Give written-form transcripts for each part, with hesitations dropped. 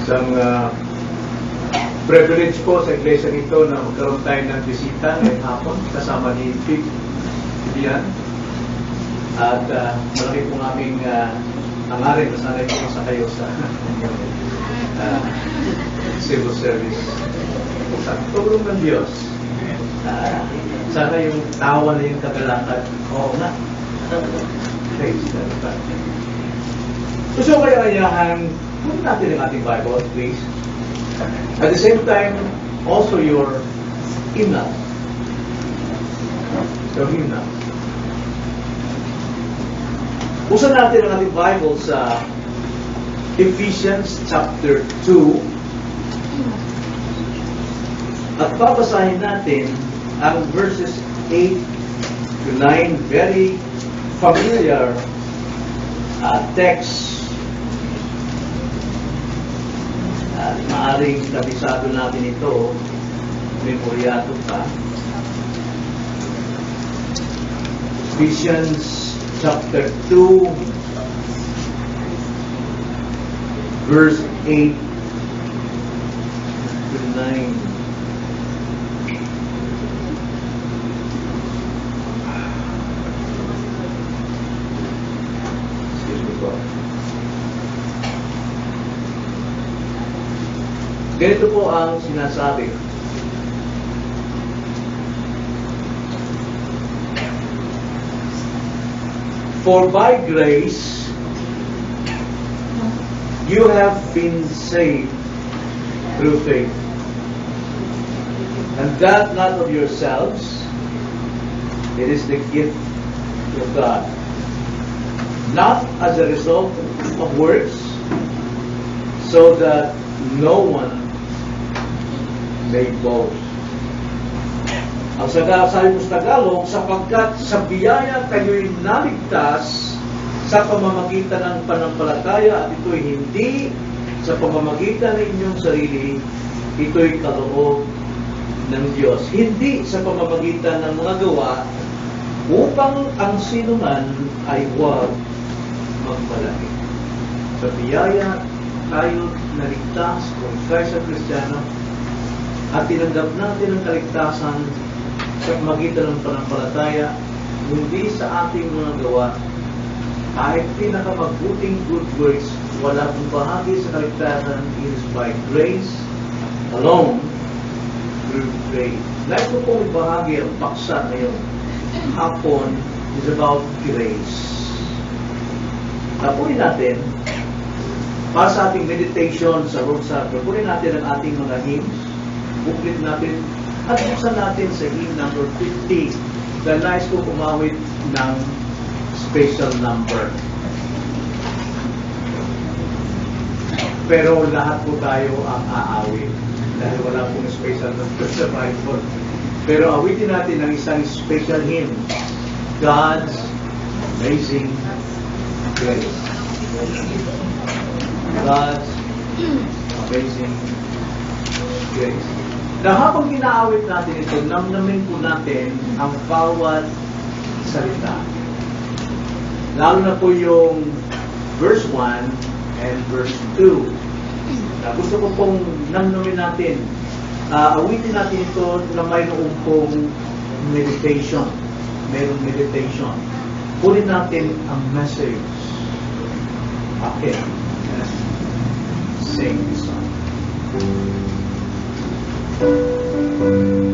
Isang privilege po sa iglesia nito na magkaroon tayo ng bisita ngayong hapon kasama ni Pig Dian. At malaki pong aming hangarin na sanay po sa kayo sa civil service. Sa tulong ng Diyos, sana yung tawa na yung kagalakan. Oo nga. Praise God. So kaya ayahan, put natin ang ating Bible, please. At the same time, also your hymnal. Your hymnal. Usan natin ang ating Bible sa Ephesians chapter 2. At babasahin natin ang verses 8 to 9. Very familiar text. At maaaring kabisado natin ito, memoryado pa. Ephesians chapter 2, verse 8 to 9. Ganito po ang sinasabi. For by grace you have been saved through faith, and that not of yourselves, it is the gift of God, not as a result of works, so that no one may boast. Ang sabi mo sa Tagalog, sapagkat sa biyaya kayo'y naligtas sa pamamagitan ng panampalataya, at ito'y hindi sa pamamagitan ng inyong sarili, ito'y kaloob ng Diyos. Hindi sa pamamagitan ng mga gawa, upang ang sinuman ay huwag magmalaki. Sa biyaya tayo naligtas kung tayo sa Kristiyano, at tinanggap natin ang kaligtasan sa pamamagitan ng panampalataya, hindi sa ating mga gawa. Kahit pinakamabuting good works, wala pong bahagi sa kaligtasan. It is by grace alone, through faith. Nais ko pong ibahagi ang paksa ngayon hapon is about grace. Tapunin natin para sa ating meditation sa Rosary. Tapunin natin ang ating mga hymns, booklet natin, at buksan natin sa hymn number 50. Dahil nais ko kumawit ng special number. Pero lahat po tayo ang aawit dahil wala pong special number sa Bible. Pero awitin natin ang isang special hymn, God's Amazing Grace. God's Amazing Grace. Na habang ginaawit natin ito, namnamin po natin ang bawat salita. Lalo na po yung verse 1 and verse 2. Na gusto ko pong namnamin natin. Awitin natin ito na mayroon pong meditation. Mayroong meditation. Kunin natin ang message. Okay. Sing this song. Amazing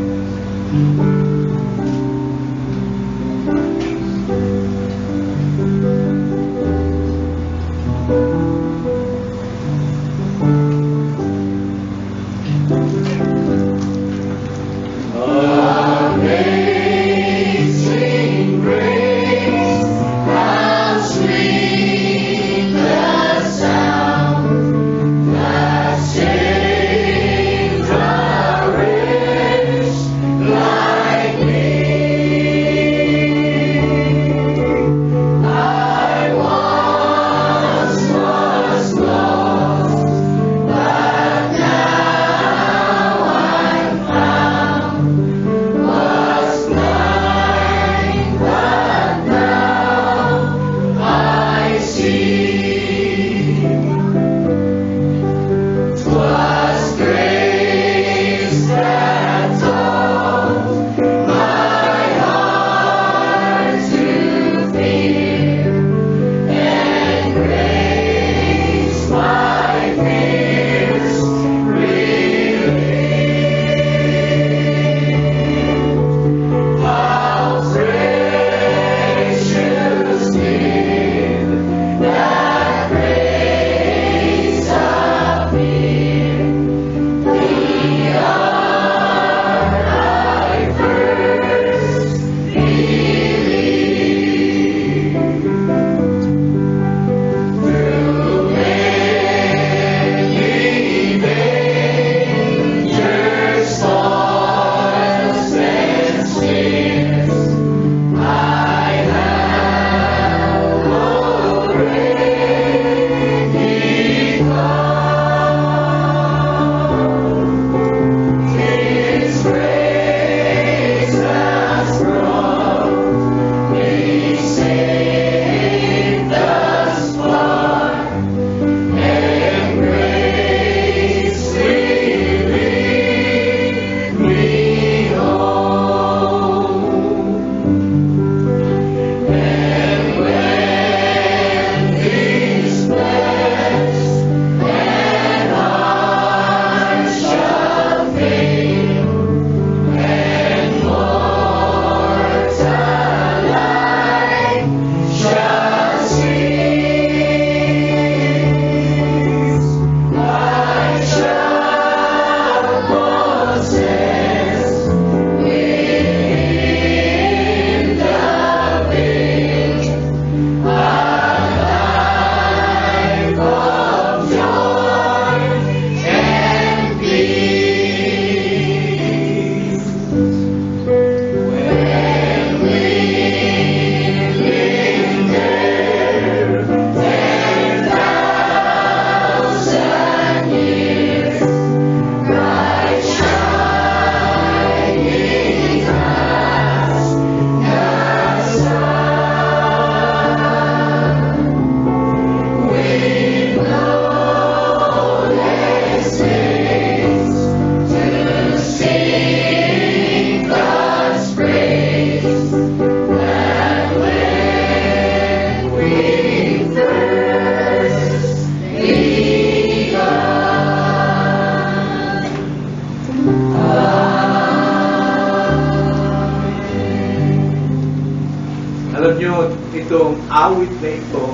awit na ito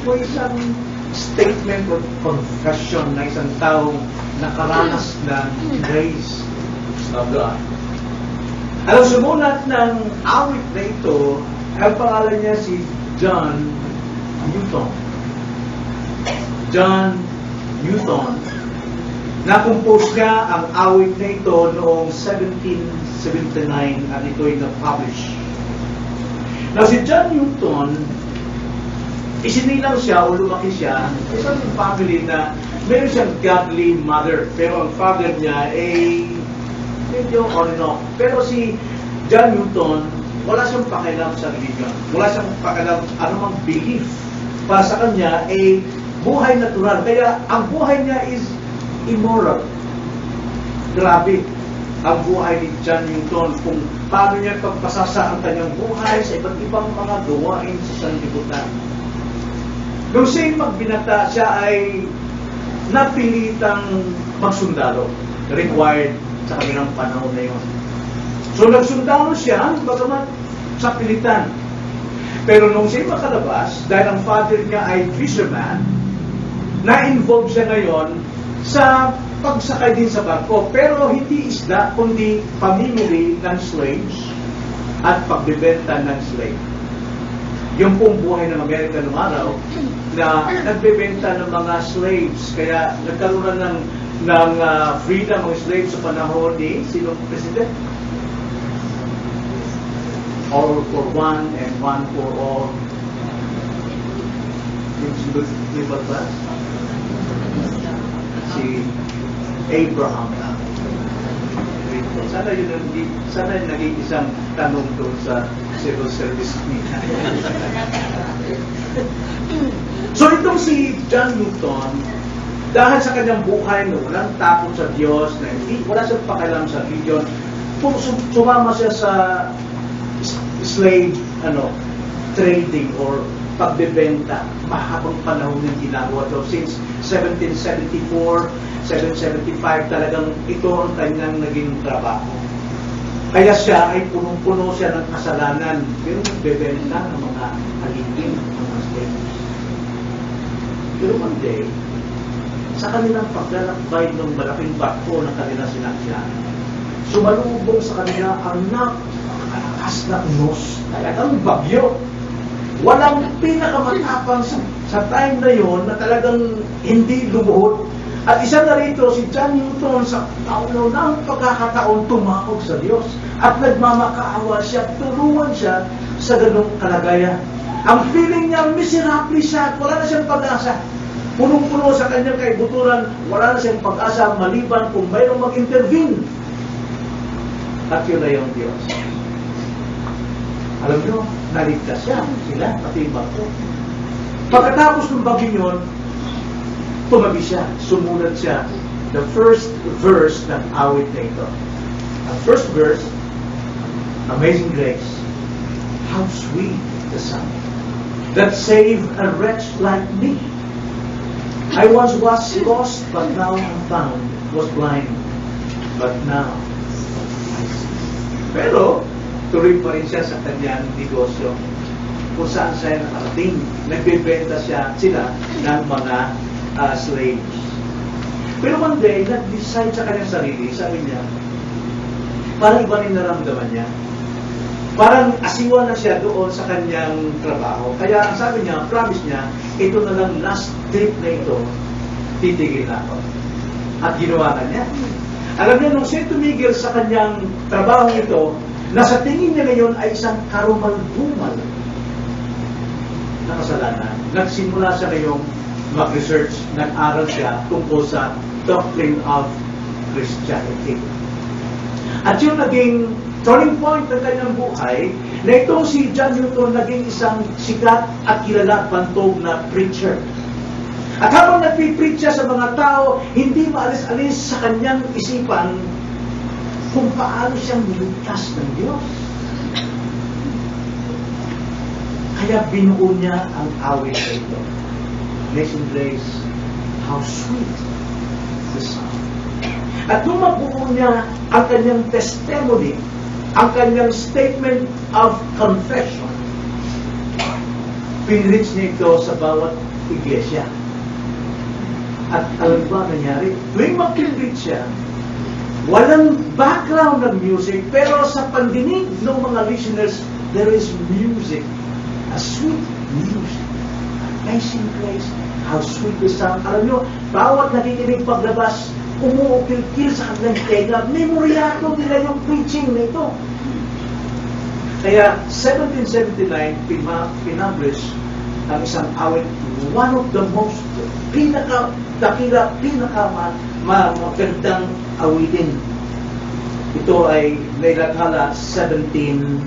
po isang statement of confession na isang taong nakaranas ng grace of God. Alam, sumulat ng awit na ito, ang pangalan niya si John Newton. John Newton. Na-compose niya ang awit na ito noong 1779 at ito'y na-publish. Now, si John Newton, isinilang siya o lumaki siya sa isang family na meron siyang godly mother. Pero ang father niya ay medyo on and off. Pero si John Newton, wala siyang pakialam sa religion. Wala siyang pakialam anumang belief. Para sa kanya ay buhay natural. Kaya ang buhay niya is immoral. Grabe ang buhay ni John Newton kung paano niya pagpasasa ang kanyang buhay sa iba't ibang mga gawain sa sanlibutan. Nung siya'y magbinata, siya ay napilitang magsundalo. Required sa kanilang panahon na yun. So nagsundalo siya, bagamat sa pilitan. Pero nung siya'y makalabas, dahil ang father niya ay fisherman, na-involve siya ngayon sa pagsakay din sa barko. Pero hindi isda, kundi pamimili ng slaves at pagbibenta ng slave. Yung pong buhay ng Amerika noong araw na nagbebenta ng mga slaves. Kaya nagkaroon ng freedom ng slaves sa panahon ni sinong president? All for one and one for all. Yung ba? Si Abraham. Sana yung naging isang tanong doon sa civil service niya. So itong si John Newton, dahil sa kanyang buhay na walang takot sa Diyos, na wala siyang pakialam sa religion, sumama siya sa slave trading or pagbebenta. Mahabang panahon yung ginagawa ito. Since 1774, 1775, talagang ito ang kanyang naging trabaho. Kaya siya ay punong-puno siya ng kasalanan. Pero nagbebenta ng mga alipin, mga slaves. Pero one day, sa kanilang paglalakbay ng malaking barko na kanilang sinakyan, sumalubong sa kanila ang napakalakas na unos. Talagang bagyo. Walang pinakamatapang sa time na yon na talagang hindi lumuhod. At isa na rito, si John Newton sa kauna-unang pagkakataon tumawag sa Diyos. At nagmamakaawa siya, tulungan siya sa ganung kalagayan. Ang feeling niya, miserable siya, wala na siyang pag-asa. Punong-puno sa kanyang kaibuturan, wala na siyang pag-asa maliban kung mayroong mag-intervene. At yun na yung Diyos. Alam nyo, naligtas siya, sila, pati yung barko. Pagkatapos ng bagyo yun, tumabi siya, sumulat siya. The first verse ng awit na ito. Ang first verse, Amazing Grace. How sweet the sound that saved a wretch like me. I once was lost, but now I'm found. Was blind, but now I see. Pero, tuloy pa rin siya sa kanyang negosyo. Kung saan siya nakarating, nagbebenta sila ng mga slaves. Pero one day, nag-decide sa kanyang sarili, sabi niya, parang iba rin naramdaman niya. Parang asiwa na siya doon sa kanyang trabaho. Kaya ang sabi niya, promise niya, ito na lang last trip na ito, titigil na ako. At ginawa na niya. Alam niyo, nung siya tumigil sa kanyang trabaho ito, nasa tingin niya ngayon ay isang karumal-dumal na kasalanan. Nagsimula siya ngayong mag-research, nag-aral siya tungkol sa doctrine of Christianity. At yung naging turning point ng kanyang buhay, na itong si John Newton naging isang sikat at kilala bantog na preacher. At habang nagpipreach siya sa mga tao, hindi maalis-alis sa kanyang isipan kung paano siyang niligtas ng Diyos. Kaya binuo niya ang awit na ito. Amazing Grace, how sweet the sound. At nung mabuo niya ang kanyang testimony, ang kanyang statement of confession, pinreach niya ito sa bawat iglesia. At alam ba nangyari? Tuwing mag-pinreach siya, walang background ng music, pero sa pandinig ng mga listeners, there is music. A sweet music. Amazing grace. How sweet the sound. Alam nyo, bawat nakikinig paglabas, umuukil-kil sa kanilang tenga. Memoryato nila yung preaching na ito. Kaya, 1779, pinablish ang isang awit, one of the most pinaka-dakila, magandang awitin. Ito ay nailathala 1779.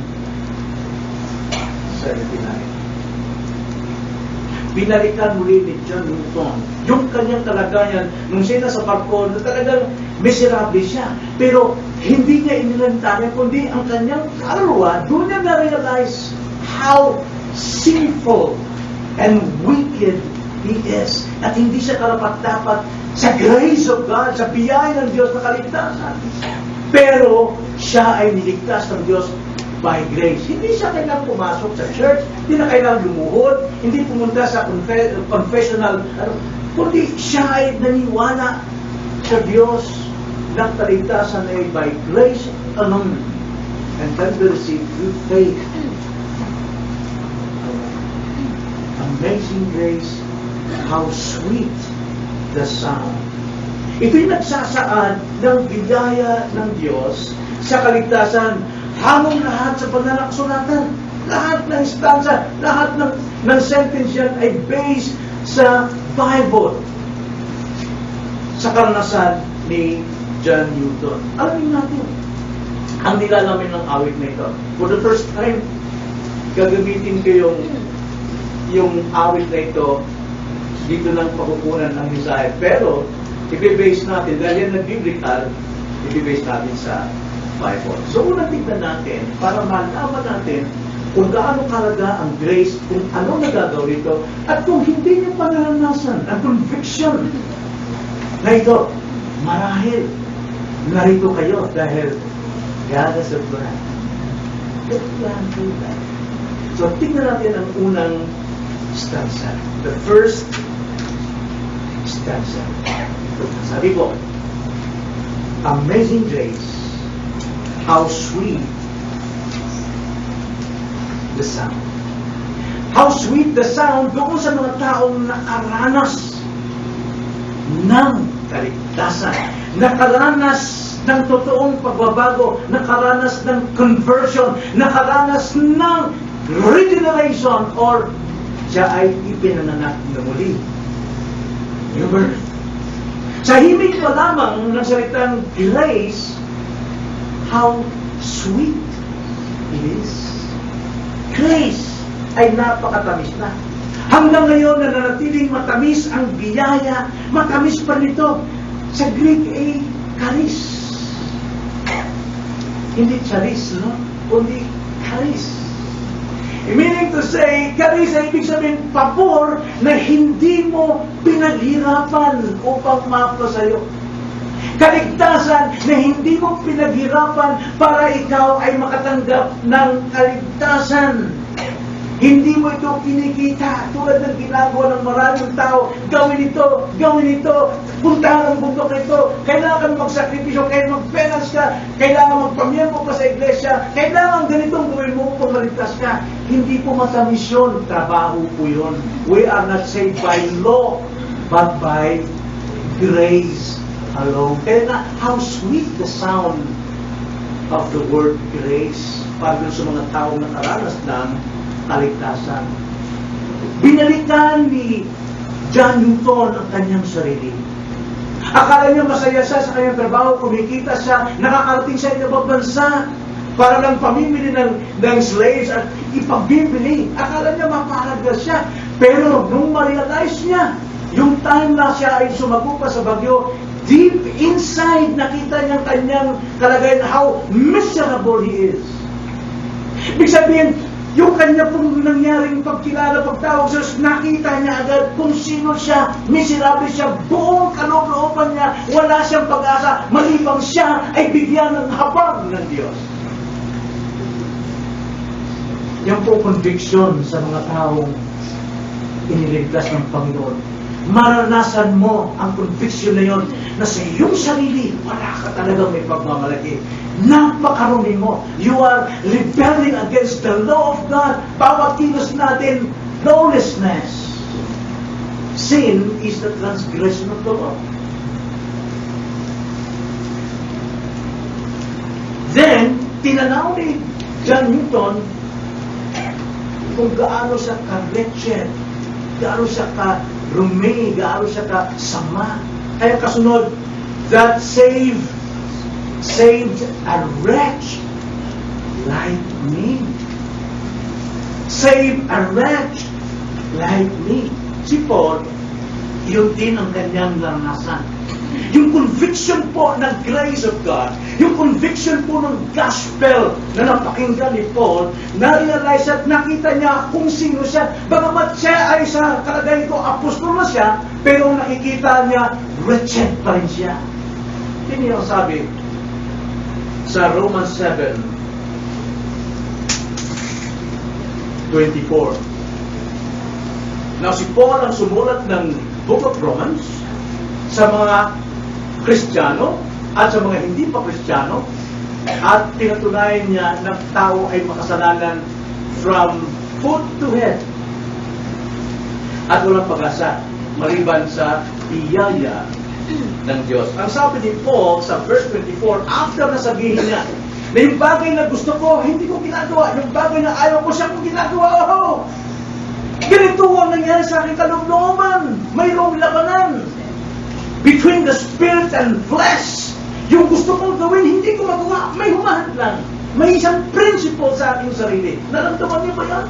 Binalikan muli ni John Newton yung kanyang kalagayan nung siya nasa barko na talagang miserable siya. Pero hindi niya inilantaran, kundi ang kanyang kaluluwa, doon niya na-realize how sinful and wicked he is. At hindi siya karapat-dapat sa grace of God, sa biyaya ng Diyos na kaligtasan. Pero siya ay niligtas ng Diyos by grace. Hindi siya kailangang pumasok sa church, hindi na kailangang lumuhod, hindi pumunta sa confessional, kundi siya ay naniwala sa Diyos ng kaligtasan ay by grace alone. And then we receive through faith. Amazing grace, how sweet the sound. Ito'y nagsasaad ng biyaya ng Diyos sa kaligtasan. Hamong lahat sa pananaksulatan, lahat ng stanza, lahat ng sentence yan ay based sa Bible. Sa karanasan ni John Newton. Alamin natin ang nilalamin ng awit na ito. For the first time, gagamitin ko yung awit na ito dito ng pakukunan ng mensahe. Pero, i-base natin, dahil yan nag-biblical, i-base natin sa Bible. So, unang tignan natin, para malaman natin kung gaano kalaga ang grace, kung ano nagagawa rito, at kung hindi niyo pa naranasan ang conviction na ito, marahil narito kayo dahil God has a plan. The plan to that. So, tignan natin ang unang stanza. The first stanza. Sabi ko, amazing grace, how sweet the sound. How sweet the sound doon sa mga taong nakaranas ng kaligtasan, nakaranas ng totoong pagbabago, nakaranas ng conversion, nakaranas ng regeneration, or siya ay ipinanganak na muli. New birth. Sa himig pa lamang ng salitang grace, how sweet it is. Grace ay napakatamis na. Hanggang ngayon, nananatiling matamis ang biyaya, matamis pa nito. Sa Greek ay charis. Hindi charis, no? Kundi charis. Meaning to say, charis ay ibig sabihin, pabor na hindi mo pinaghirapan upang mapa sa'yo. Kaligtasan na hindi mo pinaghirapan para ikaw ay makatanggap ng kaligtasan. Hindi mo ito kinikita tulad ng ginagawa ng maraming tao. Gawin ito, puntahan ang bundok nito. Kailangan magsakripisyo, kailangan mag-penance ka, kailangan magpamiyempo ka sa iglesia, kailangan ganitong gawin mo upang maligtas ka. Hindi po matamis yun, trabaho po yun. We are not saved by law, but by grace alone. Kaya na, how sweet the sound of the word grace para sa mga taong nakaranas ng kaligtasan. Binalikan ni John Newton ang kanyang sarili. Akala niya masaya siya sa kanyang trabaho, kumikita siya, nakakarating sa ibang bansa para lang pamimili ng slaves at ipagbibili. Akala niya mapahalaga siya. Pero nung ma-realize niya, yung time na siya ay sumagupa sa bagyo, deep inside nakita niya kanyang kalagayan, how miserable he is. Ibig sabihin, yung kanya pong nangyaring pagkilala, pagtawag sa Diyos, nakita niya agad kung sino siya, miserable siya, buong kalooban niya, wala siyang pag-asa, malibang siya ay bigyan ng habag ng Diyos. Yan po conviction sa mga taong iniligtas ng Panginoon. Maranasan mo ang conviction na yon na sa iyong sarili, wala ka talagang may pagmamalaki. Napakarumi mo. You are rebelling against the law of God. Bawat kilos natin, lawlessness. Sin is the transgression of the law. Then, tinanaw ni John Newton kung gaano siya ka-wretched, gaano siya ka-rumi, gaano siya ka-sama. Kaya kasunod, that saved a wretch like me. Saved a wretch like me. Si Paul, yun din ang kanyang naranasan. Yung conviction po ng grace of God, yung conviction po ng gospel na napakinggan ni Paul, na-realize at nakita niya kung sino siya. Bagamat siya ay sa kalagayan ko, apostol na siya, pero nakikita niya, wretched pa rin siya. Hindi ang sabi sa Romans 7:24. Now si Paul ang sumulat ng Book of Romans sa mga Kristiyano at sa mga hindi pa Kristiyano, at pinatunayan niya na tao ay makasalanan from foot to head at walang pag-asa maliban sa biyaya ng Diyos. Ang sabi ni Paul sa verse 24, after na sabihin niya na yung bagay na gusto ko, hindi ko ginagawa, yung bagay na ayaw ko, siya kong ginagawa. Ganito ang nangyari sa aking kalooban. Mayroong labanan between the spirit and flesh. Yung gusto kong gawin, hindi ko magawa. May humahad lang. May isang principle sa aking sarili. Naramdaman niyo ba yan?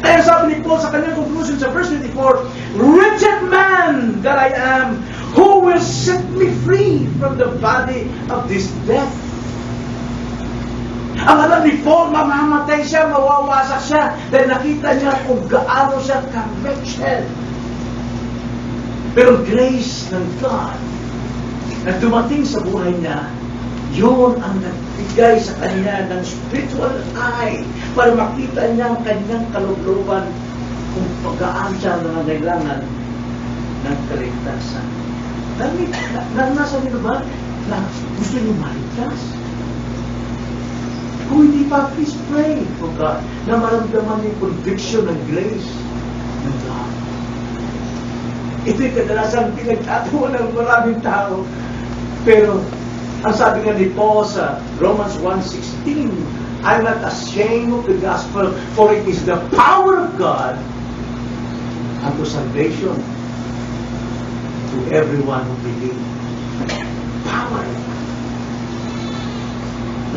Kaya sabi ni Paul sa kanyang conclusion sa verse 24, wretched man that I am, who will set me free from the body of this death? Ang alam ni Paul, mamamatay siya, mawawasak siya, dahil nakita niya kung gaano siya ka-wretched. Pero grace ng God na dumating sa buhay niya, yun ang nagbigay sa kanya ng spiritual eye para makita niya ang kanyang kalooban kung pagkaan siya nangangailangan ng kaligtasan. Nasa niyo ba na gusto niyo maligtas? Kung hindi pa, please pray for God na maramdaman yung conviction ng grace ng God. Ito'y kadalasan pinagtatawa ng maraming tao. Pero, ang sabi nga ni Paul sa Romans 1:16, I'm not ashamed of the gospel, for it is the power of God unto salvation to everyone who believes. Power.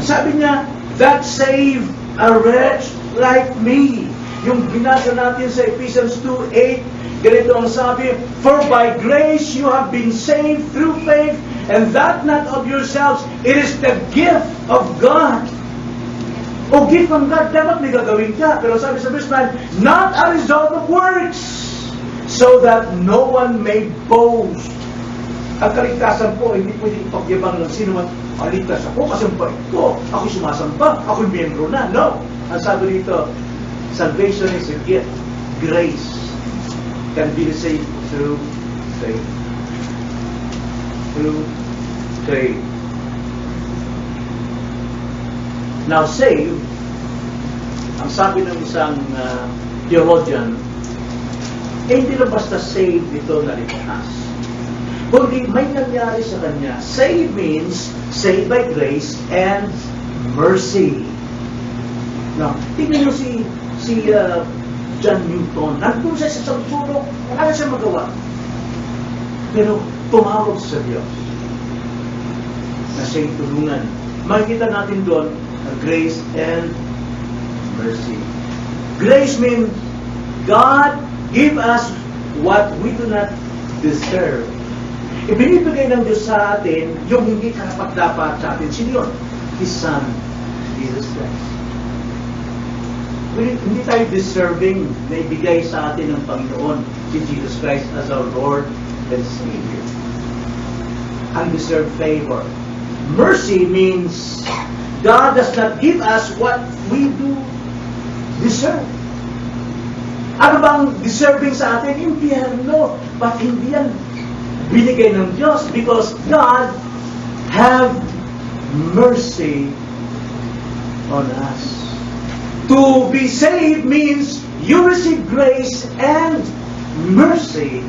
Sabi niya, that saved a wretch like me. Yung binasa natin sa Ephesians 2:8, ganito ang sabi, for by grace you have been saved through faith, and that not of yourselves, it is the gift of God. O gift from God, dapat may gagawin ka. Pero sabi sa verse 9, not a result of works, so that no one may boast. Ang kaligtasan po, hindi pwede ipagyabang ng sino man, aligtas ako, kasampa ito, ako sumasamba, ako'y miyembro na. No. Ang sabi dito, salvation is a gift. Grace can be saved through faith. Through faith. Now, saved, ang sabi ng isang theologian, hindi lang basta saved ito na ligtas. Kundi may nangyari sa kanya. Saved means saved by grace and mercy. Now, tingnan nyo si John Newton. Nandun siya sa isang sulok, wala na siya magawa. Pero tumawag sa Diyos na siya'y tulungan. Makikita natin doon grace and mercy. Grace means God give us what we do not deserve. Ibinibigay ng Diyos sa atin yung hindi karapat-dapat sa atin. Sino yun? His Son, Jesus Christ. Hindi tayo deserving na ibigay sa atin ng Panginoon si Jesus Christ as our Lord and Savior. Undeserved favor. Mercy means God does not give us what we do deserve. Ano bang deserving sa atin? Impyerno. But hindi yan binigay ng Diyos because God have mercy on us. To be saved means you receive grace and mercy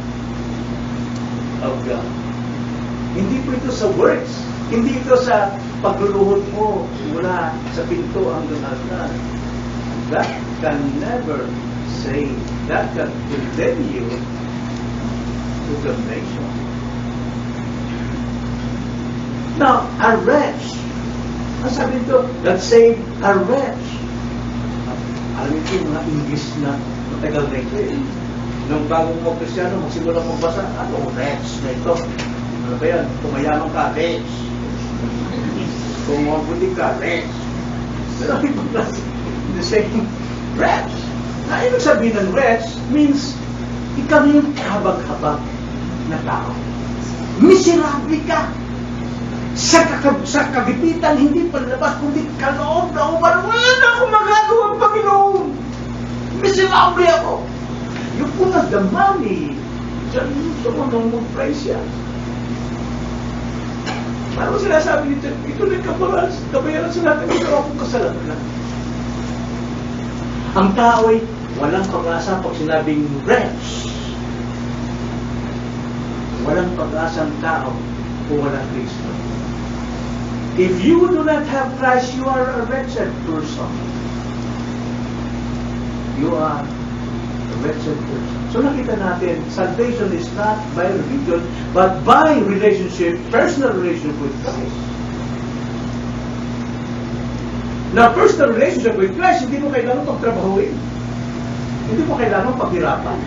of God. Hindi po ito sa works. Hindi ito sa pagluluhod mo mula sa pinto hanggang altar. That can never save. That can condemn you to damnation. Now, a wretch. Ang sabi nito, that saved a wretch. Alam niyo yung mga English na matagal na ito eh. Nung bagong mo Kristyano, magsimula magbasa, ano, wretch na ito. Ano ba yan? Kung mayaman ka, wretch. Kung mabuti ka, wretch. Pero ibang klase, the same wretch. Na ibig sabihin ng wretch means ikaw na yung kabag-habag na tao. Miserable ka. Sa kagipitan, hindi palabas, kundi kaloob na uman. Wala na akong magagawa ang Panginoon. Miserable ako. Yung po nagdamani, dyan gusto mo nung mag-praise yan. Parang sinasabi nito, ito na kabayaran sa natin, ito akong kasalanan. Ang tao ay walang pag-asa pag sinabing wretch. Walang pag-asa ang tao kung walang Kristo. If you do not have Christ, you are a wretched person. You are a wretched person. So nakita natin, salvation is not by religion, but by relationship, personal relationship with Christ. Now, personal relationship with Christ, hindi mo kailangan pagtrabahuin. Hindi mo kailangan paghirapan.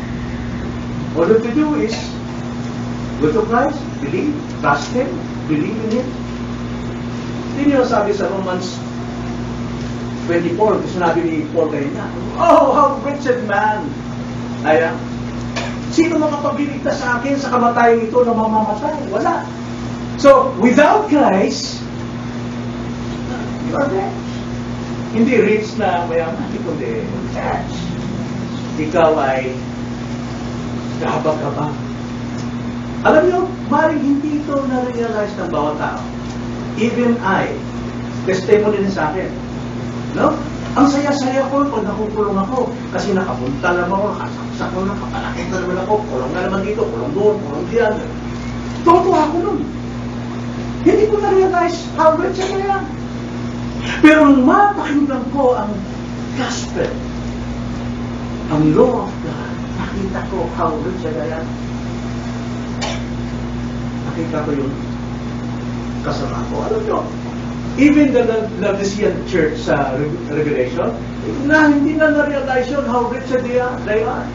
All you have to do is go to Christ, believe, trust Him, believe in Him. Hindi niyo sabi sa Romans 24, sinabi ni Paul kanina, oh, how wretched man I am. Sino makapagliligtas sa akin sa kamatayan ito na mamamatay? Wala. So, without Christ, you are rich. Hindi rich na mayaman, kundi rich. Ikaw ay kabag-kabag. Alam niyo, maring hindi ito na-realize ng bawat tao. Even I, testimony din sa akin. No? Ang saya-saya ko pag nakukulong ako kasi nakapunta naman ako, nakasaksak ko na, kapalakit na naman ako, kulong na naman dito, kulong doon, kulong diyan. Tuwa ako nun. Hindi ko na-realize how wretched I am. Pero nung mapakinggan ko ang gospel, ang law of God, nakita ko how wretched I am. Nakita ko yung kasama ko. Alam nyo, even the Laodicean church sa Revelation, na hindi na na-realize yun how wretched they are.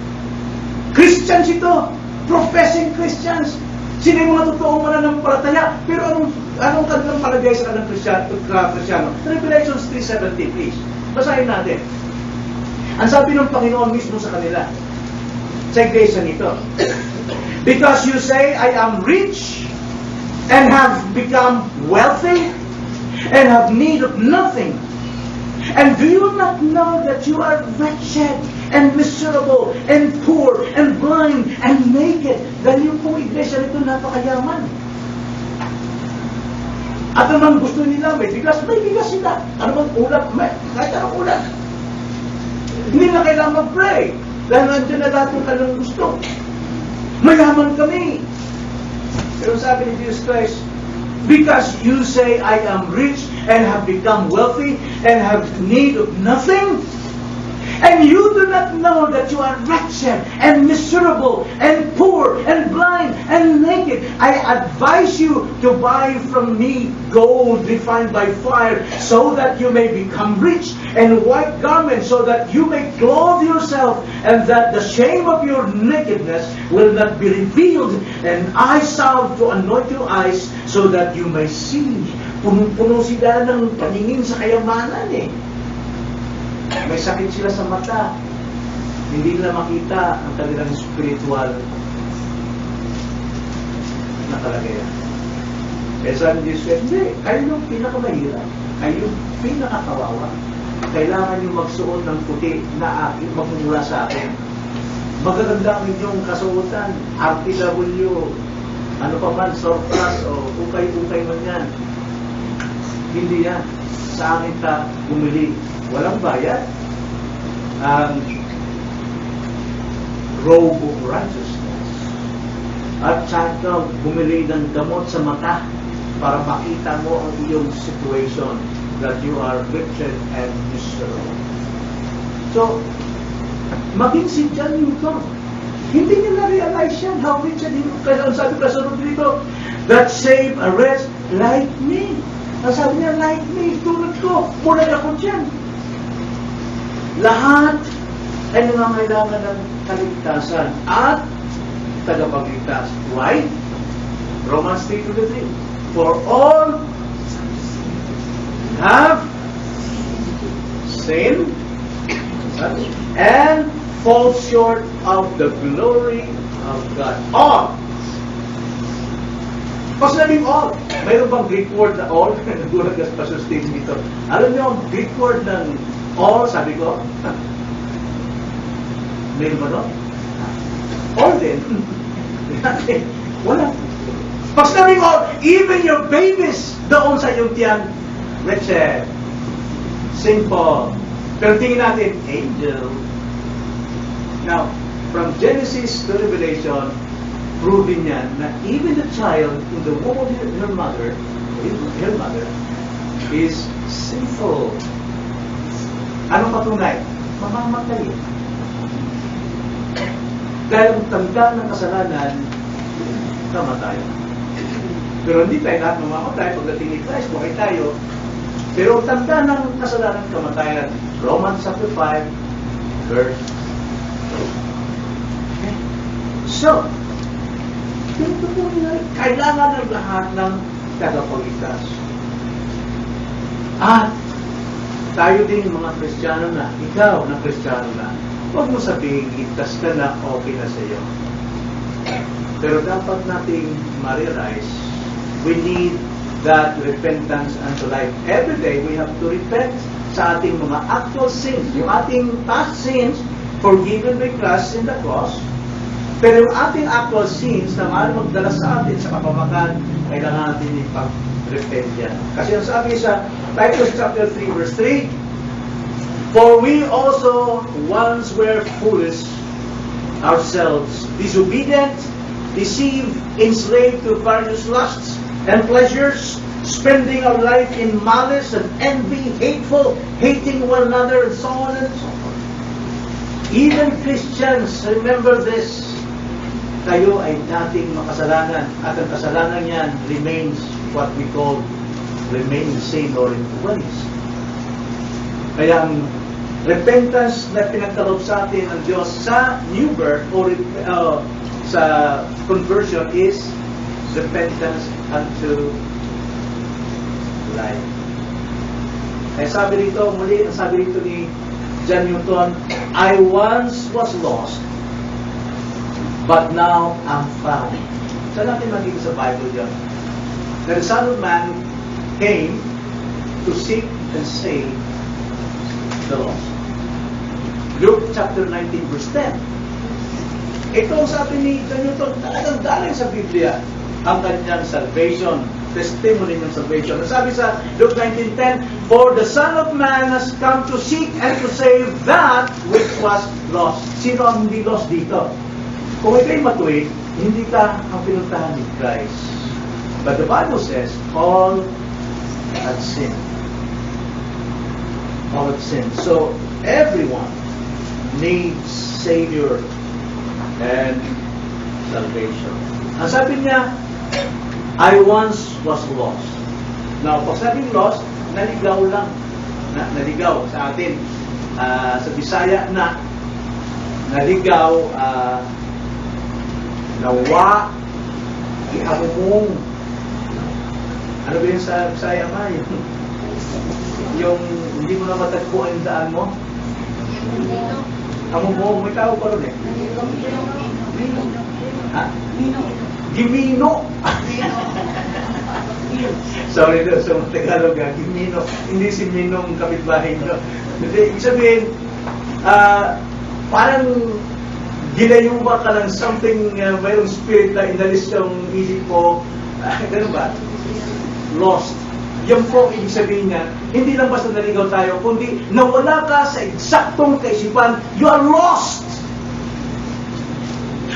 Christians ito, professing Christians. Sino yung mga totoong mananampalataya? Pero anong kanilang palagay sa kanilang Kristyano? Revelation 3:17, please. Basahin natin. Ang sabi ng Panginoon mismo sa kanila, sa iglesia nito, because you say, I am rich, and have become wealthy, and have need of nothing. And do you not know that you are wretched, and miserable, and poor, and blind, and naked? Dahil yung pong iglesia nito napakayaman. At naman gusto nila, may bigas sila. Ano bang ulam? Kahit anong ulam. Hindi na kailangan mag-pray. Dahil nandiyan na lahat yung kanilang gusto. Mayaman kami. Pero sabi ni Jesus Christ, because you say, I am rich and have become wealthy and have need of nothing, and you do not know that you are wretched and miserable and poor and blind and naked, I advise you to buy from me gold refined by fire, so that you may become rich, and white garments, so that you may clothe yourself, and that the shame of your nakedness will not be revealed, and eye salve to anoint your eyes, so that you may see. Punong-puno sila ng paningin sa kayamanan eh. May sakit sila sa mata. Hindi nila makita ang kanilang spiritual na kalagayan. Kaya sabi ni Jesus, hindi, kayo yung pinakamahirap. Kayo yung pinakakawawa. kailangan nyo magsuot ng puti na aking magmumula sa akin. Magaganda ang inyong kasuotan, RTW, ano pa man, surplus, o ukay-ukay man yan. Hindi yan. Sa akin ka bumili. Walang bayad. Ang robe of righteousness. At saka bumili ng gamot sa mata para makita mo ang iyong situation that you are wretched and miserable. So, maging si John Newton, hindi niya na-realize yan how wretched he was. Kaya ang sabi ka sa dito, that save a wretch like me. Ang sabi niya, like me, tulad ko, mula ako dyan. Lahat ay nangangailangan ng kaligtasan at tagapagligtas. Why? Romans 3:23. For all have sinned and fall short of the glory of God. All. Pag sinabing all, mayroon bang Greek word na all? Nagulat ka sa Pastor Steve dito. Alam niyo ang Greek word ng all, sabi ko? Mayroon ba no? All din. Wala. Pag sinabing all, even your babies doon sa iyong tiyan, wretched, simple. Pero tingin natin, angel. Now, from Genesis to Revelation, proving yan na even the child in the womb of her mother is sinful. Anong patunay? Mamamatay. Dahil ang tanda ng kasalanan, kamatayan. Pero hindi tayo lahat mamamatay. Pagdating ni Christ, buhay tayo. Pero ang tanda ng kasalanan, kamatayan. Romans chapter 5, verse 2. Okay. So, ganito po nila, kailangan ng lahat ng tagapagligtas. At tayo din mga Kristiyano na, ikaw na Kristiyano na, huwag mo sabihin, ligtas ka na, okay na sa iyo. Pero dapat nating ma-realize, we need that repentance unto life. Every day, we have to repent sa ating mga actual sins. Yung ating past sins, forgiven by Christ in the cross. Pero yung ating actual sins na mahal magdala sa atin sa kapamakan, kailangan natin ipag-repent yan. Kasi yung sabi sa Titus chapter 3 verse 3, for we also once were foolish ourselves, disobedient, deceived, enslaved to various lusts and pleasures, spending our life in malice and envy, hateful, hating one another, and so on and so forth. Even Christians, remember this, kayo ay dating makasalanan at ang kasalanan niyan remains what we call remain the same or influence. Kaya ang repentance na pinagkaloob sa atin ng Diyos sa new birth or sa conversion is repentance unto life. Kaya sabi rito, muli, ang sabi rito ni John Newton, I once was lost, but now I'm found. Saan natin makikita sa Bible yan? The Son of Man came to seek and save the lost. Luke chapter 19 verse 10. Ito ang sabi ni John Newton, talagang galing sa Biblia ang kanyang salvation, testimony ng salvation. Sabi sa Luke 19:10, for the Son of Man has come to seek and to save that which was lost. Sino ang hindi lost dito? Kung ikaw'y matuwid, hindi ka ang pinuntahan ni Christ. But the Bible says, all have sinned. All have sinned. So, everyone needs Savior and salvation. Ang sabi niya, I once was lost. Now, pag sabing lost, naligaw lang. Naligaw sa atin. Sa Bisaya na naligaw, nawa, ihamumong. Ano ba yun sa Bisaya ma? Yung hindi mo na matagpuan ang daan mo? Hamumong, may tao pa rin eh. Ha? Gimino. Sorry doon, sa Tagalog, Gimino. Hindi si Minong kapitbahay nyo. Hindi, ibig sabihin, parang ginayuma ka ng something, mayroong spirit na inalis yung isip mo. Ganun ba? Lost. Yan po, ibig sabihin niya, hindi lang basta naligaw tayo, kundi nawala ka sa eksaktong kaisipan, you are lost.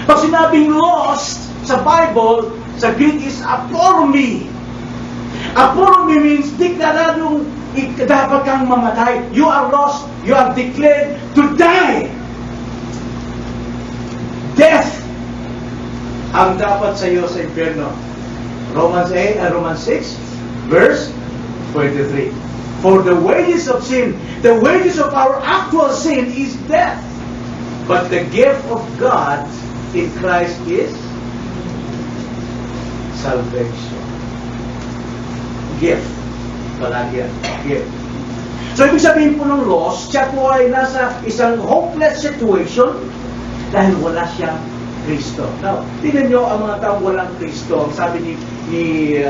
Pag sinabing lost sa Bible, sa Greek is apormi. Apormi means deklaradong dapat kang mamatay. You are lost. You are declared to die. Death ang dapat sa iyo sa impyerno. Romans 6, verse 23. For the wages of sin, the wages of our actual sin is death. But the gift of God in Christ is salvation. Gift. Palagi yan. Gift. So, ibig sabihin po ng loss, siya po ay nasa isang hopeless situation dahil wala siyang Kristo. Now, tingnan nyo ang mga taong walang Kristo. Ang sabi ni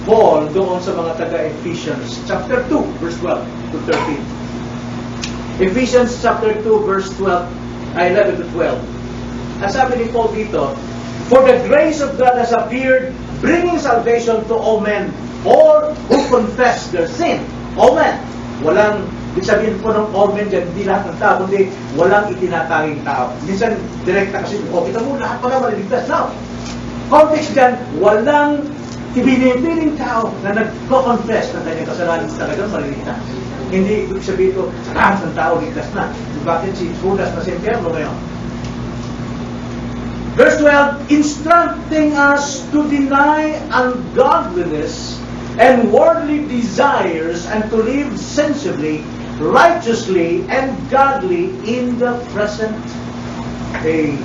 Paul doon sa mga taga-Ephesians chapter 2, verse 12 to 13. Ephesians chapter 2, verse 11 to 12. Ang sabi ni Paul dito, for the grace of God has appeared, bringing salvation to all men, all who confess their sin. All men. Walang, ibig sabihin po ng all men dyan, hindi lahat ng tao, kundi walang itinatanging tao. Minsan, direkta kasi, kita mo, lahat pala maliligtas. Now, context dyan, walang ibinibiling tao na nagko-confess ng kanyang kasalanan talagang maliligtas. Hindi, ibig sabihin ko, lahat ng tao ligtas na. Bakit si Judas na si Impierno ngayon? Verse 12, instructing us to deny ungodliness and worldly desires and to live sensibly, righteously, and godly in the present age.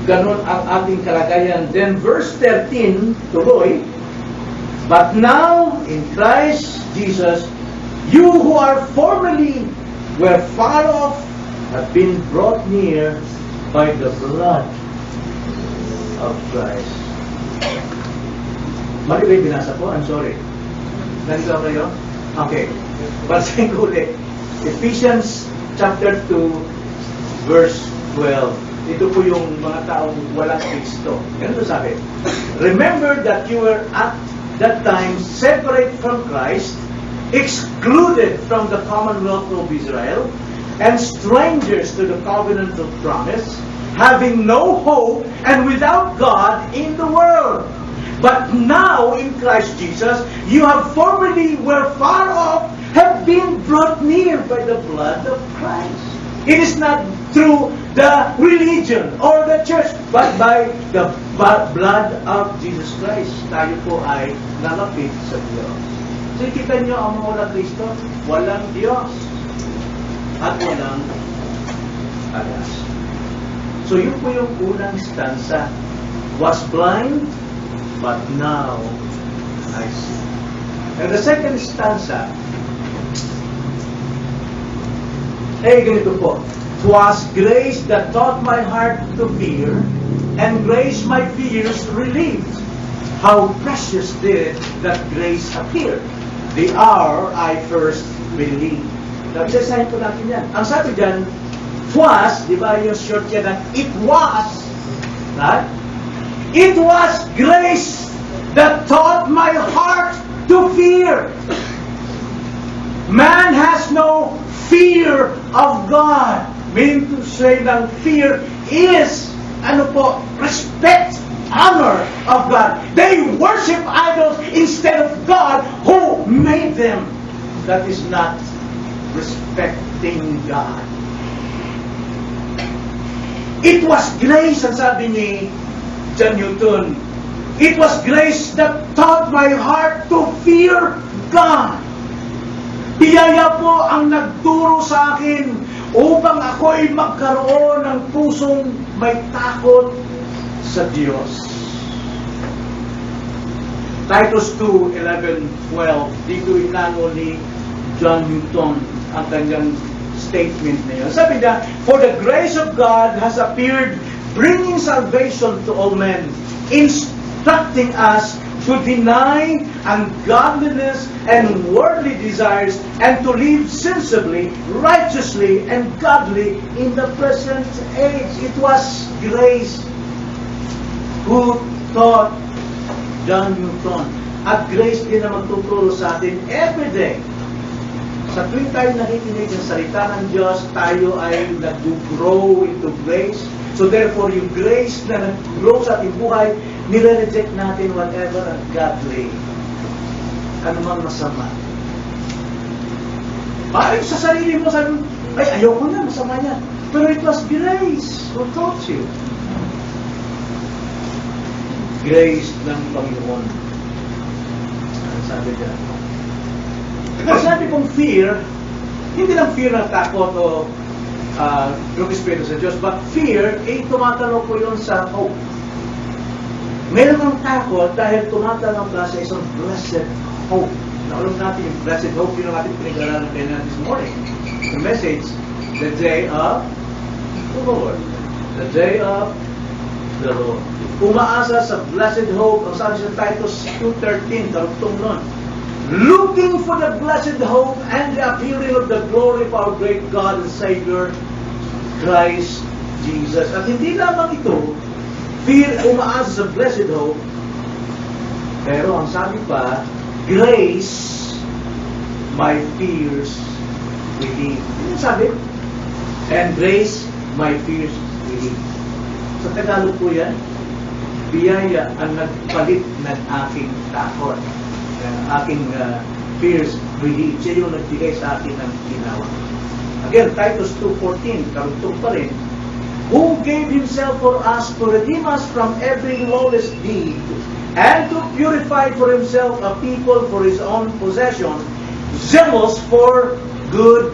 Ganon ang ating kalagayan. Then verse 13, tuloy, but now in Christ Jesus, you who are formerly were far off have been brought near by the blood of Christ. Mali ba yung binasa po? I'm sorry. Nandito kayo? Okay. Basahin ko ulit. Ephesians chapter 2, verse 12. Ito po yung mga taong walang Kristo. Ganito sabi. Remember that you were at that time separate from Christ, excluded from the commonwealth of Israel, and strangers to the covenant of promise, having no hope and without God in the world. But now in Christ Jesus, you have formerly were far off, have been brought near by the blood of Christ. It is not through the religion or the church, but by the blood of Jesus Christ. Tayo po ay nalapit sa Diyos. So, kita nyo ang mga walang Kristo, walang Diyos at walang alas. So, yun po yung unang stanza. Was blind, but now I see. And the second stanza, ganito po. 'Twas grace that taught my heart to fear, and grace my fears relieved. How precious did that grace appear, the hour I first believed. Sabihin po natin yan. Ang sabi dyan, 'twas, di ba yung short yan ng it was, right? It was grace that taught my heart to fear. Man has no fear of God. Meaning to say ng fear is, respect, honor of God. They worship idols instead of God who made them. That is not respecting God. It was grace, ang sabi ni John Newton. It was grace that taught my heart to fear God. Biyaya po ang nagturo sa akin upang ako'y magkaroon ng pusong may takot sa Diyos. Titus 2:11-12, dito inango ni John Newton ang kanyang statement na yun. Sabi niya, for the grace of God has appeared, bringing salvation to all men, instructing us to deny ungodliness and worldly desires, and to live sensibly, righteously, and godly in the present age. It was grace who taught John Newton. At grace din na magtuturo sa atin every day. Sa tuwing tayo nakikinig ng salita ng Diyos, tayo ay nag-grow into grace. So therefore, yung grace na nag-grow sa ating buhay, nire-reject natin whatever ungodly. Ano mang masama. Parang sa sarili mo, sabi mo, ay, ayoko na, masama niya. Pero it was grace who taught you. Grace ng Panginoon. Ano sabi dyan? Kasi sabi kong fear, hindi lang fear ng takot o yung Espiritu sa Diyos, but fear, tumatanong ko yun sa hope. Meron ng takot dahil tumatanong ka sa isang blessed hope. Naulog natin yung blessed hope, yun ang ating pinag-aralan kanina this morning. The message, the day of the Lord. The day of the Lord. Umaasa sa blessed hope, ang sabi sa Titus 2:13, karugtong nun. Looking for the blessed hope and the appearing of the glory of our great God and Savior, Christ Jesus. At hindi lamang ito, fear umaasa sa blessed hope, pero ang sabi pa, grace my fears relieve. Ano sabi? And grace my fears relieve. Sa Tagalog po yan, biyaya ang nagpalit ng aking takot. Aking fears relieved. Siya yung nagbigay sa akin ng ginawa. Again, Titus 2:14, karugtong pa rin, who gave himself for us to redeem us from every lawless deed, and to purify for himself a people for his own possession, zealous for good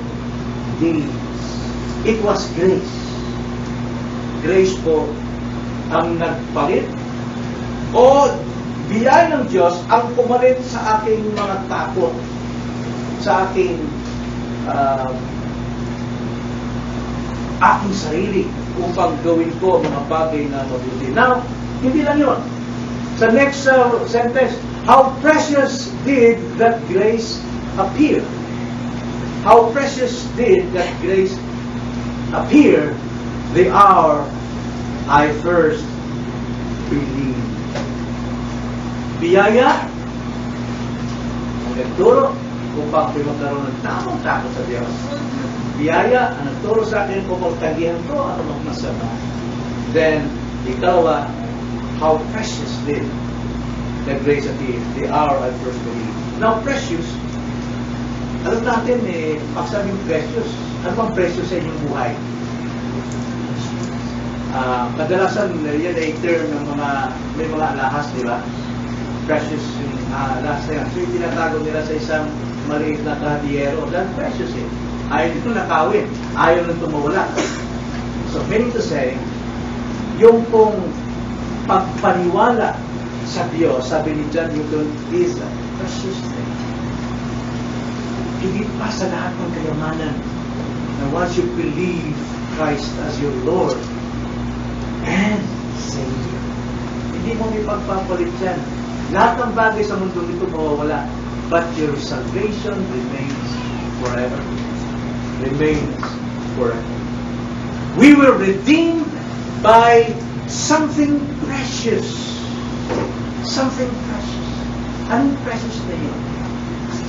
deeds. It was grace. Grace po ang nagpalit o biyaya ng Diyos ang pumalit sa aking mga takot, sa aking aking sarili upang gawin ko mga bagay na mabuti. Now, hindi lang yun. Sa next sentence, how precious did that grace appear? How precious did that grace appear the hour I first believed. Biyaya ang nagturo upang magkaroon ng tamang takot sa Diyos. Biyaya ang nagturo sa akin upang tagihan ko ang mga masama. Then, ikaw, how precious did the grace appear the hour I first believed. Now, precious, alam natin pag sabing precious, ano bang precious sa inyong buhay? Kadalasan, yan ay term ng may mga alahas, di ba? Precious yung alahas na yan. So, yung tinatago nila sa isang maliit na kahadiyero, that's precious eh. Ayaw nito nakawin. Ayaw nito mawala. So, meaning to say, yung pong pagpaniwala sa Diyos, sabi ni John Newton, is a precious thing. Higit pa sa lahat ng kayamanan na once you believe Christ as your Lord and Savior, hindi mo may pagpapalit yan. Lahat ng bagay sa mundo nito mawawala, but your salvation remains forever. Remains forever. We were redeemed by something precious. Something precious. Anong precious na yun?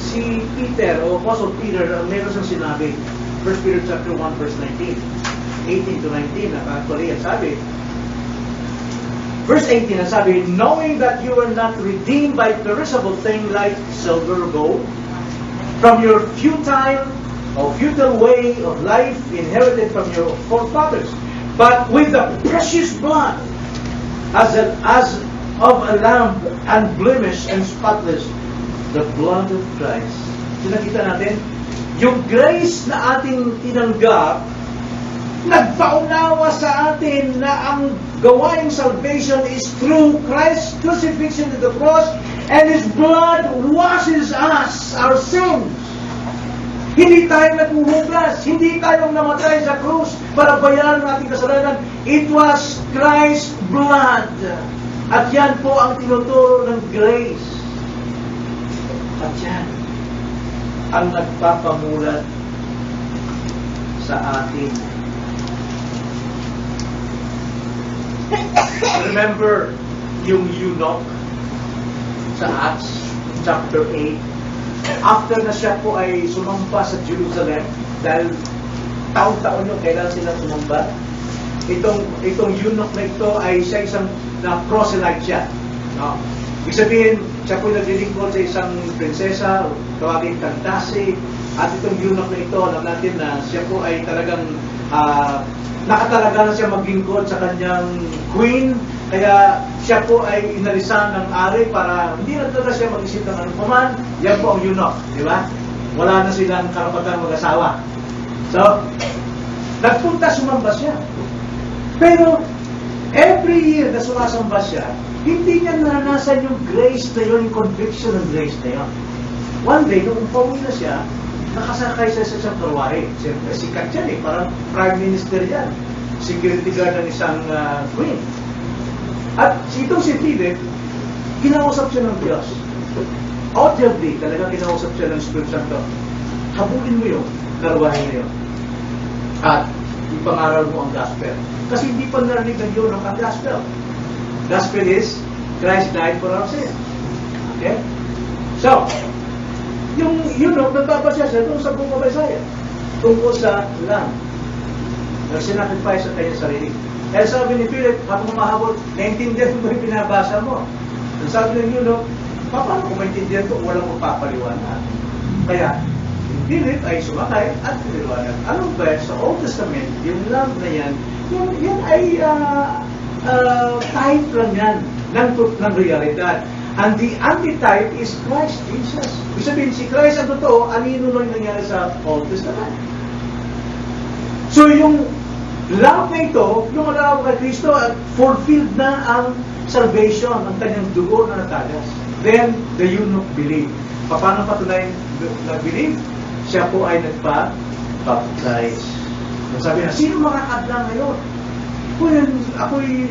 Si Peter, o Apostle Peter, meron siyang sinabi, 1 Peter chapter 1, verse 19, 18 to 19, actually, sabi, verse 18, sabi, knowing that you are not redeemed by perishable thing like silver or gold, from your futile way of life inherited from your forefathers, but with the precious blood, as of a lamb, unblemished and spotless, the blood of Christ. Sinakita natin, yung grace na ating tinanggap, nagpaunawa sa atin na ang gawaing salvation is through Christ's crucifixion to the cross, and His blood washes us, our sins. Hindi tayo naghuhugas, hindi tayo namatay sa krus para bayaran ang ating kasalanan. It was Christ's blood At yan po ang tinuturo ng grace. At yan ang nagpapamulat sa atin. Remember yung eunuch sa Acts chapter 8? After na siya po ay sumamba sa Jerusalem, dahil taon-taon yung kailan sila sumamba, itong eunuch na ito ay siya isang na-proselyte siya. No? Ibig sabihin, siya po naglilingkod sa isang prinsesa, tawagin Candace, at itong eunuch na ito, alam natin na siya po ay talagang nakatalaga na siya maglingkod sa kanyang queen, kaya siya po ay inalisan ng ari para hindi na talaga siya mag-isip ng anong paman. Yan po ang eunuch, di ba? Wala na silang karapatan mag-asawa. So, nagpunta, sumamba siya. Pero, every year na sumasamba siya, hindi niya naranasan yung grace na yun, yung conviction ng grace na yun. One day, nung pauwi na siya, nakasakay siya sa isang karwahe. Siyempre, sikat yan eh, parang prime minister yan. Security guard ng isang queen. At itong si Philip, kinausap siya ng Diyos. Audibly, talaga kinausap siya ng Spirit Santo. Habulin mo yung karwahe na yun. At ipangaral mo ang gospel. Kasi hindi pa narinig ng yun ang gospel. Gospel is, Christ died for our sins. Okay? So, yung nagbabasa siya doon sa Book of Isaiah tungkol sa lamb. Nagsinakrifice sa kanyang sarili. Kaya sabi ni Philip, habang mahabol, naintindihan mo yung binabasa mo. Ang sabi ng eunuch, paano kung maintindihan ko, walang magpapaliwanag. Kaya, Philip ay sumakay at piniliwanag. Anong ba? Sa Old Testament, yung lamb na yan ay type lang yan ng realidad. And the antitype is Christ Jesus. Ibig sabihin, si Christ ang totoo, anino lang nangyari sa Old Testament. So yung lamb na ito, yung alawag kay Kristo, fulfilled na ang salvation, ang kanyang dugo na natagas. Then, the eunuch believed. Paano patunayan nag-believe? Siya po ay nagpa-baptize. Sabi na, sino makakadla ngayon? Ako'y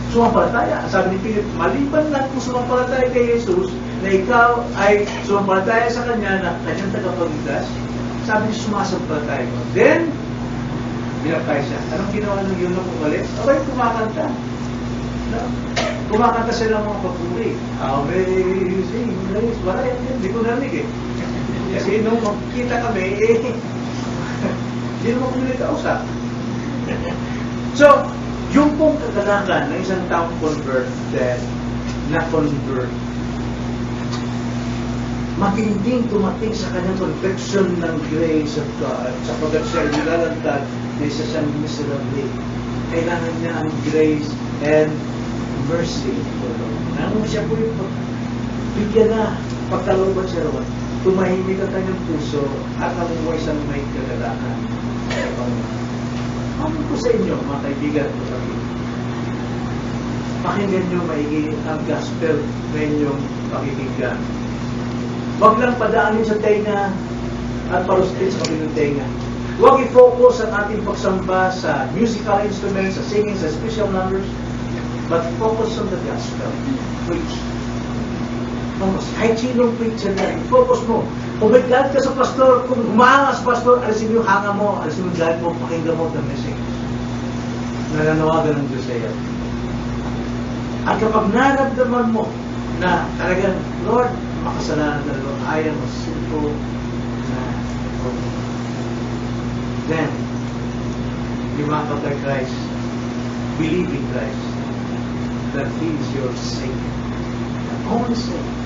sumampalataya. Sabi ni Philip, maliban lang kung sumampalataya kay Jesus, na ikaw ay sumampalataya sa kanya na kanyang tagapagligtas, sabi niya, sumasampalataya mo. Then, binaptay siya. Anong ginawa ng eunuch umalis? Abay, kumakanta. No? Kumakanta sila mga papuri. Amazing grace. Wala yan. Hindi ko narinig eh. Kasi nung magkita kami, hindi naman kami nagkausap. So, yung pong kagalakan ng isang taong converted, na-convert, matinding tumating sa kanyang conviction ng grace of God, sapagat siya nilalantad na isa siyang miserably. Kailangan niya ang grace and mercy. Nang siya po yung bigyan na, pagkalooban siya ron, tumahimik ang kanyang puso at ang isang may kagalakan. Ano ko sa inyo, mga kaibigan ko sa inyo? Pakinggan nyo maigi ang gospel na inyong pakikinggan. Huwag lang padaanin sa tenga at parustin sa kabilang tenga. Huwag i-focus ang ating pagsamba sa musical instruments, sa singing, sa special numbers, but focus on the gospel. Preach. Focus. Kahit sinong preacher na, focus mo. Kung may galit ka sa pastor, kung humaangas pastor, alisin mo yung hanga mo, alisin mo yung galit mo, pakinggan mo the message. Nananawagan ng Diyos sa iyo. At kapag naramdaman mo na talagang, Lord, makasalanan na Lord, I am a sinful man. Then, lumakad kay Christ, believe in Christ, that He is your Savior. The only Savior.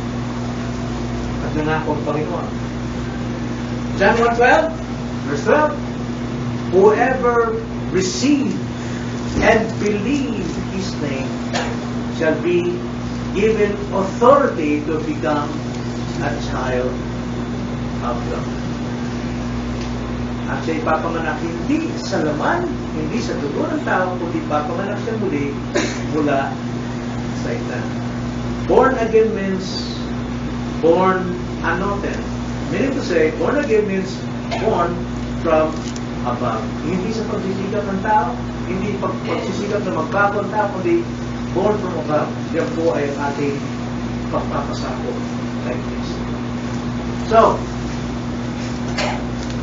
At nangako ang Panginoon. John 1:12, verse 12, whoever receive and believe His name shall be given authority to become a child of God. At siya ipapanganak hindi sa laman, hindi sa dugo ng tao, kundi ipapanganak siya muli mula sa ita. Born again means born anoten. Meaning to say, born again means born from above. Hindi sa pagsisikap ng tao, hindi pagsisikap na magbago ang tao, kundi born from above, yan po ay ang ating pagpapasako kay Kristo. So,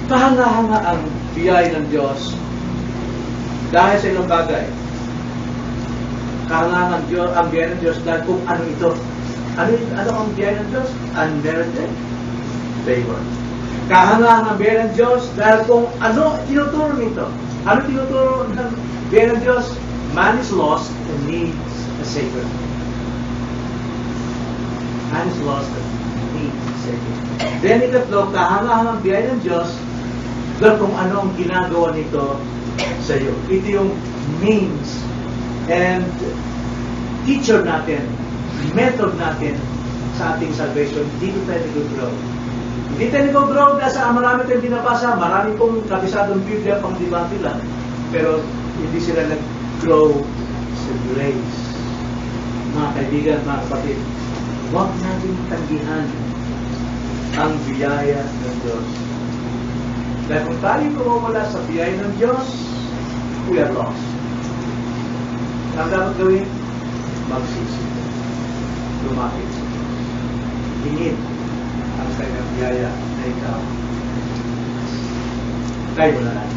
kahanga-hanga ang biyaya ng Diyos dahil sa ilang bagay. Kahanga ang biyaya ng Diyos dahil kung ano ito. Ano ang biyaya ng Diyos? Unmerited favor. Kahanga ang biyaya ng Diyos dahil kung ano tinuturo nito. Ano tinuturo ng biyaya ng Diyos? Man is lost and needs a Savior. Man is lost and needs a Savior. Then ikatlo, kahanga ang biyaya ng Diyos dahil kung ano ang ginagawa nito sa iyo. Ito yung means and teacher natin, method natin sa ating salvation. Dito tayo nag-grow. Hindi tayo nag-grow dahil sa marami tayong binabasa, marami pong kabisadong Biblia pang debate lang. Pero hindi sila nag-grow sa grace. Mga kaibigan, mga kapatid, huwag natin tanggihan ang biyaya ng Diyos. Dahil kung tayo kumawala sa biyaya ng Diyos, we are lost. Ang dapat gawin? Magsisi. Lumapit. Hingin ang kanyang biyaya na ikaw. Tayo na lang.